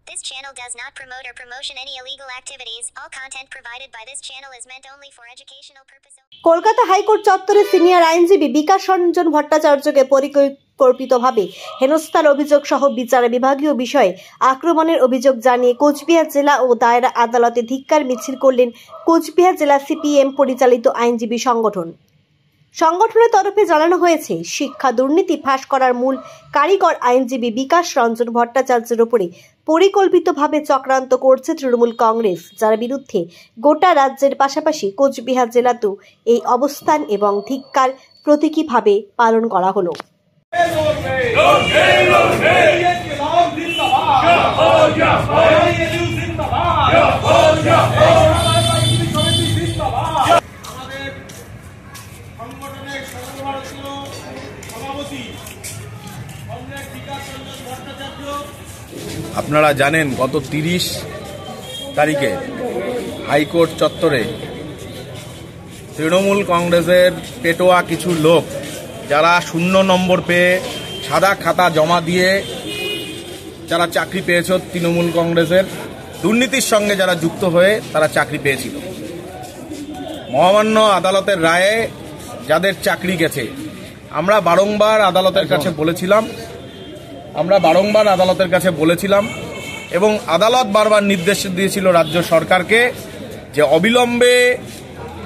This channel does not promote or promotion any illegal activities. All content provided by this channel is meant only for educational purposes. Kolkata high court চত্বরে senior আইনজীবী বিকাশ রঞ্জন ভট্টাচার্যকে পরিকল্পিতভাবে হেনস্থার অভিযোগ সহ বিচার বিভাগীয় বিষয়ে আক্রমণের অভিযোগ জানিয়ে কোচবিহার জেলা ও দায়রা আদালতে ধিক্কার মিছিল করলেন কোচবিহার জেলা সিপিএম পরিচালিত আইনজীবী সংগঠন। সংগঠনের তরফে জানানো হয়েছে, শিক্ষা দুর্নীতি ফাঁস করার মূল কারিগর আইনজীবী বিকাশ রঞ্জন ভট্টাচার্যের উপরে পরিকল্পিতভাবে চক্রান্ত করছে তৃণমূল কংগ্রেস, যার বিরুদ্ধে গোটা রাজ্যের পাশাপাশি কোচবিহার জেলাতেও এই অবস্থান এবং ধিক্কার প্রতীকীভাবে পালন করা হলো। আপনারা জানেন গত 30 তারিখে হাইকোর্ট চত্বরে তৃণমূল কংগ্রেসের পেটোয়া কিছু লোক যারা 0 নম্বর পেয়ে সাদা খাতা জমা দিয়ে যারা চাকরি পেয়েছে, তৃণমূল কংগ্রেসের দুর্নীতির সঙ্গে যারা যুক্ত হয়ে তারা চাকরি পেয়েছিল, মহামান্য আদালতের রায়ে যাদের চাকরি গেছে, আমরা বারংবার আদালতের কাছে বলেছিলাম এবং আদালত বারবার নির্দেশ দিয়েছিল রাজ্য সরকারকে যে অবিলম্বে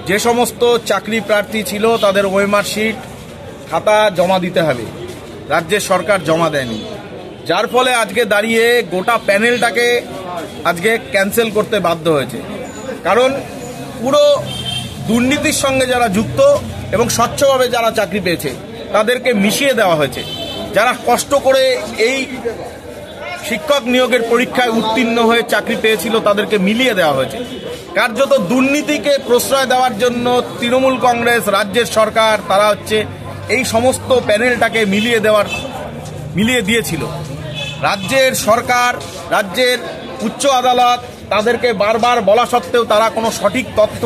যে সমস্ত চাকরি প্রার্থী ছিল তাদের ওএমআর শিট খাতা জমা দিতে হবে। রাজ্যের সরকার জমা দেয়নি, যার ফলে আজকে দাঁড়িয়ে গোটা প্যানেলটাকে আজকে ক্যান্সেল করতে বাধ্য হয়েছে। কারণ পুরো দুর্নীতির সঙ্গে যারা যুক্ত এবং স্বচ্ছভাবে যারা চাকরি পেয়েছে তাদেরকে মিশিয়ে দেওয়া হয়েছে। যারা কষ্ট করে এই শিক্ষক নিয়োগের পরীক্ষায় উত্তীর্ণ হয়ে চাকরি পেয়েছিল তাদেরকে মিলিয়ে দেওয়া হয়েছে। কার্যত দুর্নীতিকে প্রশ্রয় দেওয়ার জন্য তৃণমূল কংগ্রেস, রাজ্যের সরকার তারা এই সমস্ত প্যানেলটাকে মিলিয়ে দিয়েছিল। রাজ্যের সরকার, রাজ্যের উচ্চ আদালত তাদেরকে বারবার বলা সত্ত্বেও তারা কোনো সঠিক তথ্য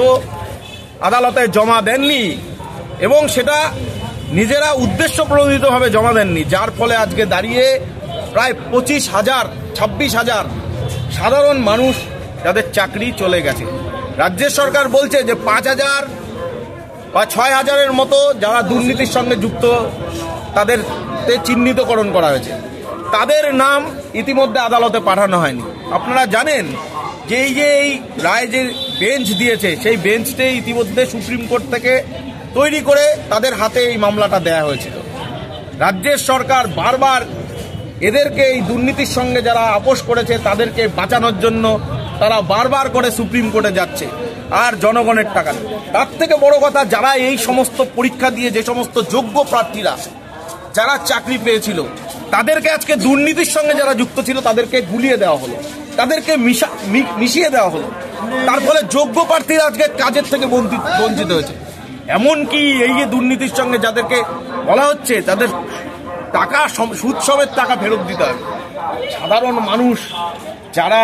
আদালতে জমা দেননি এবং সেটা নিজেরা উদ্দেশ্য প্রণোদিতভাবে জমা দেননি, যার ফলে আজকে দাঁড়িয়ে প্রায় 26,000 সাধারণ মানুষ যাদের চাকরি চলে গেছে। রাজ্যের সরকার বলছে যে 5,000 বা 6,000-এর মতো যারা দুর্নীতির সঙ্গে যুক্ত তাদের চিহ্নিতকরণ করা হয়েছে, তাদের নাম ইতিমধ্যে আদালতে পাঠানো হয়নি। আপনারা জানেন যে এই রায় যে বেঞ্চ দিয়েছে সেই বেঞ্চটাই ইতিমধ্যে সুপ্রিম কোর্ট থেকে তৈরি করে তাদের হাতে এই মামলাটা দেয়া হয়েছিল। রাজ্যের সরকার বারবার এদেরকে এই দুর্নীতির সঙ্গে যারা আপোষ করেছে তাদেরকে বাঁচানোর জন্য তারা বারবার করে সুপ্রিম কোর্টে যাচ্ছে আর জনগণের টাকা। তার থেকে বড় কথা, যারা এই সমস্ত পরীক্ষা দিয়ে যে সমস্ত যোগ্য প্রার্থীরা যারা চাকরি পেয়েছিল তাদেরকে আজকে দুর্নীতির সঙ্গে যারা যুক্ত ছিল তাদেরকে গুলিয়ে দেওয়া হলো, তাদেরকে মিশিয়ে দেওয়া হলো। তার ফলে যোগ্য প্রার্থীরা আজকে কাজের থেকে বঞ্চিত হয়েছে। এমনকি এই যে দুর্নীতির সঙ্গে যাদেরকে বলা হচ্ছে তাদের টাকা, সুদ সমেত টাকা ফেরত দিতে হবে। সাধারণ মানুষ যারা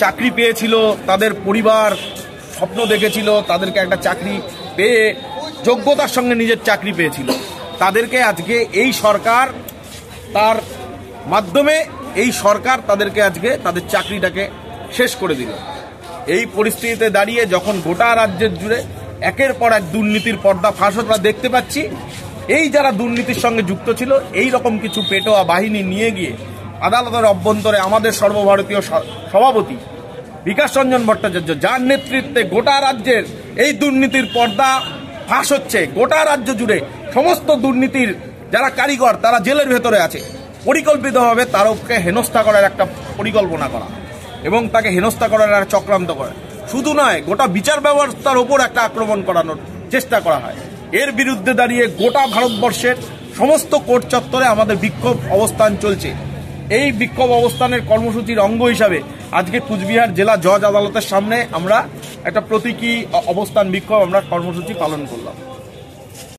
চাকরি পেয়েছিল, তাদের পরিবার স্বপ্ন দেখেছিল তাদেরকে একটা চাকরি পেয়ে যোগ্যতার সঙ্গে নিজের চাকরি পেয়েছিল, তাদেরকে আজকে এই সরকার তার মাধ্যমে তাদেরকে আজকে তাদের চাকরিটাকে শেষ করে দিল। এই পরিস্থিতিতে দাঁড়িয়ে যখন গোটা রাজ্যের জুড়ে একের পর এক দুর্নীতির পর্দা ফাঁস আমরা দেখতে পাচ্ছি, এই যারা দুর্নীতির সঙ্গে যুক্ত ছিল এই রকম কিছু পেটোয়া বাহিনী নিয়ে গিয়ে আদালতের অভ্যন্তরে আমাদের সর্বভারতীয় সভাপতি বিকাশ রঞ্জন ভট্টাচার্য, যার নেতৃত্বে গোটা রাজ্যের এই দুর্নীতির পর্দা ফাঁস হচ্ছে। গোটা রাজ্য জুড়ে সমস্ত দুর্নীতির যারা কারিগর তারা জেলের ভেতরে আছে। পরিকল্পিতভাবে তারকে হেনস্থা করার একটা পরিকল্পনা করা এবং তাকে হেনস্থা করার একটা চক্রান্ত করা, শুধু নয় গোটা বিচার ব্যবস্থার ওপর একটা আক্রমণ করানোর চেষ্টা করা হয়। এর বিরুদ্ধে দাঁড়িয়ে গোটা ভারতবর্ষের সমস্ত কোর্ট চত্বরে আমাদের বিক্ষোভ অবস্থান চলছে। এই বিক্ষোভ অবস্থানের কর্মসূচির অঙ্গ হিসাবে আজকে কুচবিহার জেলা জজ আদালতের সামনে আমরা একটা প্রতীকী অবস্থান বিক্ষোভ আমরা কর্মসূচি পালন করলাম।